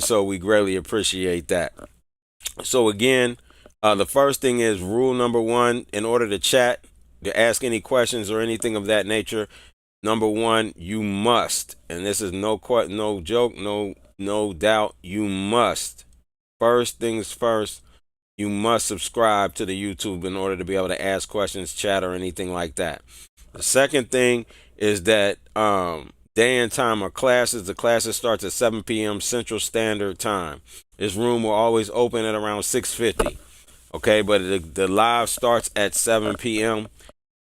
So we greatly appreciate that. So again, the first thing is rule number one: in order to chat, to ask any questions or anything of that nature, number one, you must, and this is no joke, no doubt, you must. First things first, you must subscribe to the YouTube in order to be able to ask questions, chat, or anything like that. The second thing is that day and time of classes. The classes starts at 7 p.m. Central Standard Time. This room will always open at around 6:50. Okay, but the live starts at 7 p.m.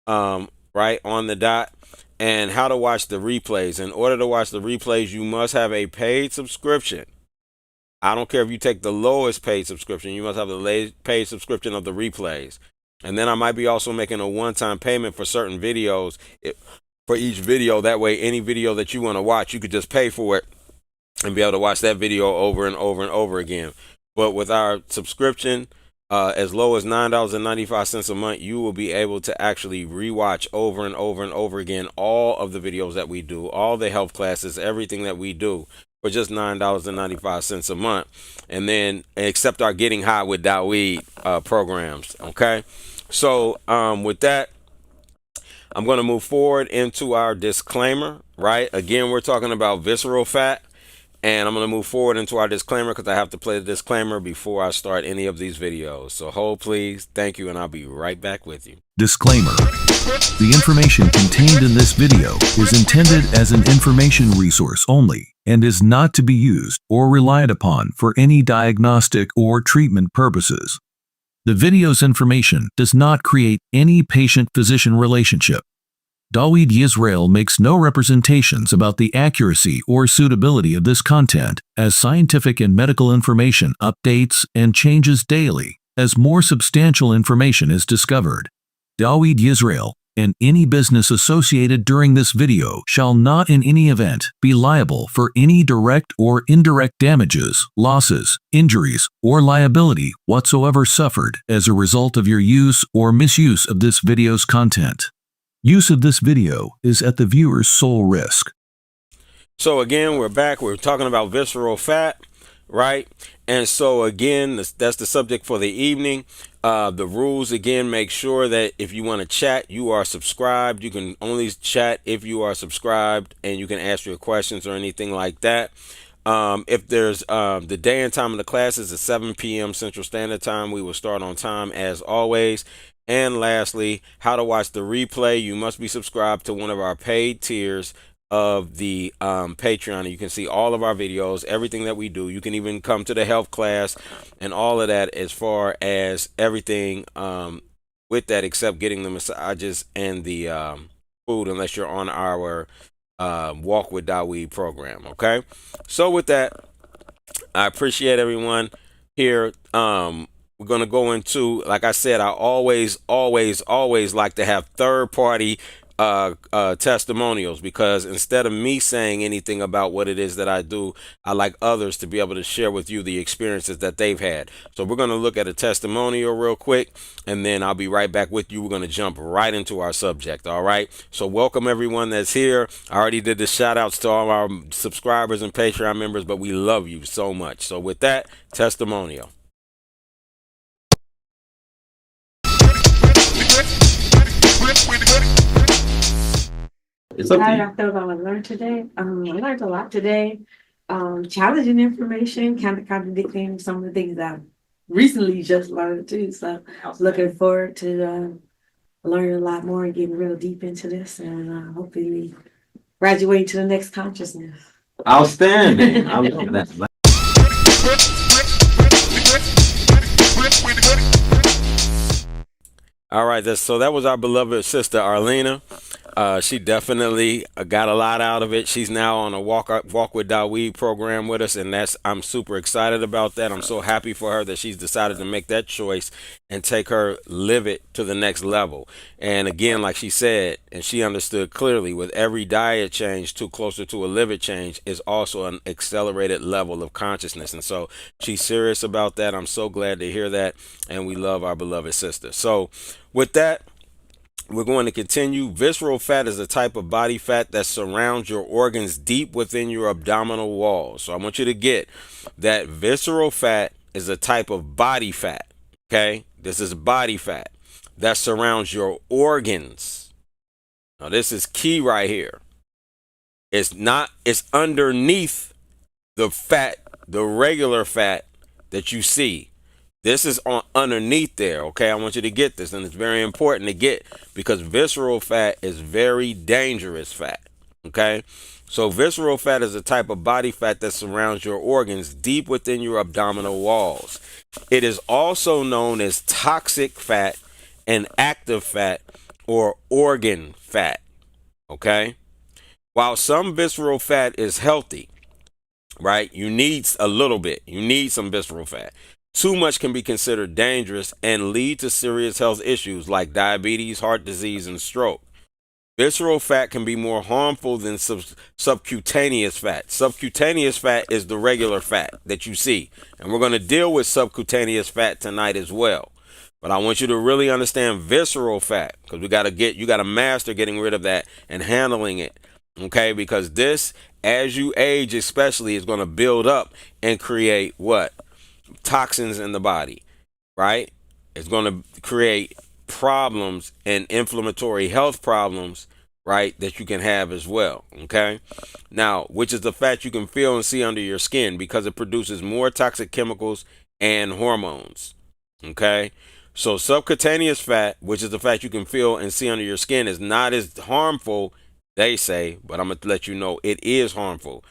Right on the dot. And how to watch the replays. In order to watch the replays, you must have a paid subscription. I don't care if you take the lowest paid subscription, you must have the paid subscription of the replays. And then I might be also making a one-time payment for certain videos for each video. That way, any video that you want to watch, you could just pay for it and be able to watch that video over and over and over again. But with our subscription, as low as $9.95 a month, you will be able to actually rewatch over and over and over again all of the videos that we do, all the health classes, everything that we do for just $9.95 a month. And then accept our Getting High with Dawid programs. Okay. So with that, I'm going to move forward into our disclaimer, right? Again, we're talking about visceral fat. And I'm going to move forward into our disclaimer because I have to play the disclaimer before I start any of these videos. So hold please. Thank you. And I'll be right back with you. Disclaimer. The information contained in this video is intended as an information resource only and is not to be used or relied upon for any diagnostic or treatment purposes. The video's information does not create any patient-physician relationship. Dawid Yisrael makes no representations about the accuracy or suitability of this content, as scientific and medical information updates and changes daily as more substantial information is discovered. Dawid Yisrael and any business associated during this video shall not in any event be liable for any direct or indirect damages, losses, injuries, or liability whatsoever suffered as a result of your use or misuse of this video's content. Use of this video is at the viewer's sole risk. So again, we're back. We're talking about visceral fat, right? And so again, that's the subject for the evening. The rules, again, make sure that if you want to chat, you are subscribed. You can only chat if you are subscribed, and you can ask your questions or anything like that. If there's the day and time of the classes is 7 p.m. Central Standard Time, we will start on time as always. And lastly, how to watch the replay. You must be subscribed to one of our paid tiers of the Patreon. You can see all of our videos, everything that we do. You can even come to the health class and all of that, as far as everything with that, except getting the massages and the food, unless you're on our Walk with Dawid program. Okay, so with that, I appreciate everyone here. We're going to go into, like I said, I always like to have third party testimonials, because instead of me saying anything about what it is that I do, I like others to be able to share with you the experiences that they've had. So we're going to look at a testimonial real quick, and then I'll be right back with you. We're going to jump right into our subject. All right. So welcome everyone that's here. I already did the shout outs to all our subscribers and Patreon members, but we love you so much. So with that, testimonial. It's up to Hi, you. I feel about what I learned today. I learned a lot today. Challenging information, kind of contradicting some of the things I've recently just learned too. So looking forward to learning a lot more and getting real deep into this, and hopefully graduate to the next consciousness. Outstanding. I love that. All right, so that was our beloved sister Arlena. She definitely got a lot out of it. She's now on a Walk with Dawid program with us, and I'm super excited about that. I'm so happy for her that she's decided to make that choice and take her live it to the next level. And again, like she said, and she understood clearly, with every diet change to closer to a live it change is also an accelerated level of consciousness. And so she's serious about that. I'm so glad to hear that, and we love our beloved sister. So with that, We're going to continue. Visceral fat is a type of body fat that surrounds your organs deep within your abdominal wall. So I want you to get that visceral fat is a type of body fat. Okay? This is body fat that surrounds your organs. Now, this is key right here. It's underneath the fat, the regular fat that you see. This is on underneath there, okay? I want you to get this, and it's very important to get because visceral fat is very dangerous fat, okay? So visceral fat is a type of body fat that surrounds your organs deep within your abdominal walls. It is also known as toxic fat and active fat or organ fat, okay? While some visceral fat is healthy, right? You need a little bit. You need some visceral fat. Too much can be considered dangerous and lead to serious health issues like diabetes, heart disease, and stroke. Visceral fat can be more harmful than subcutaneous fat. Subcutaneous fat is the regular fat that you see. And we're going to deal with subcutaneous fat tonight as well. But I want you to really understand visceral fat because you got to master getting rid of that and handling it. Okay, because this, as you age especially, is going to build up and create what? Toxins in the body, right? It's going to create problems and inflammatory health problems, right? That you can have as well, okay? Now, which is the fat you can feel and see under your skin because it produces more toxic chemicals and hormones, okay? So subcutaneous fat, which is the fat you can feel and see under your skin, is not as harmful, they say, but I'm going to let you know it is harmful.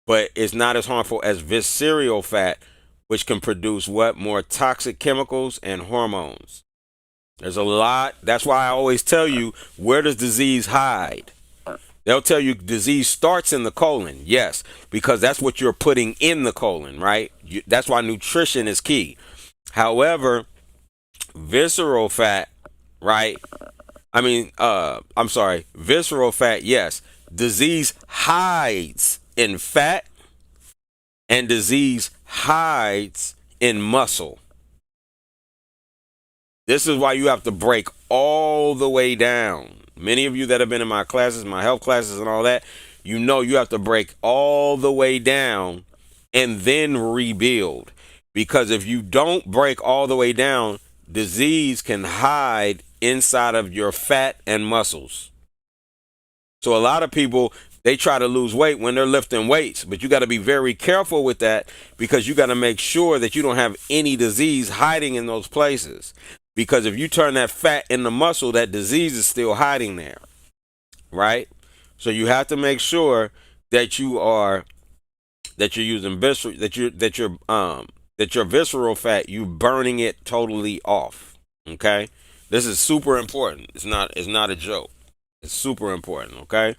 But it's not as harmful as visceral fat, which can produce what? More toxic chemicals and hormones. There's a lot. That's why I always tell you, where does disease hide? They'll tell you disease starts in the colon. Yes, because that's what you're putting in the colon, right? That's why nutrition is key. However, visceral fat, right? I'm sorry, visceral fat, yes. Disease hides in fat and disease hides in muscle. This is why you have to break all the way down. Many of you that have been in my classes, my health classes and all that, you know you have to break all the way down and then rebuild. Because if you don't break all the way down, disease can hide inside of your fat and muscles. So a lot of people, they try to lose weight when they're lifting weights, but you got to be very careful with that because you got to make sure that you don't have any disease hiding in those places. Because if you turn that fat into muscle, that disease is still hiding there, right? So you have to make sure that you're using that your visceral fat, you burning it totally off. Okay, this is super important. It's not a joke. It's super important. Okay.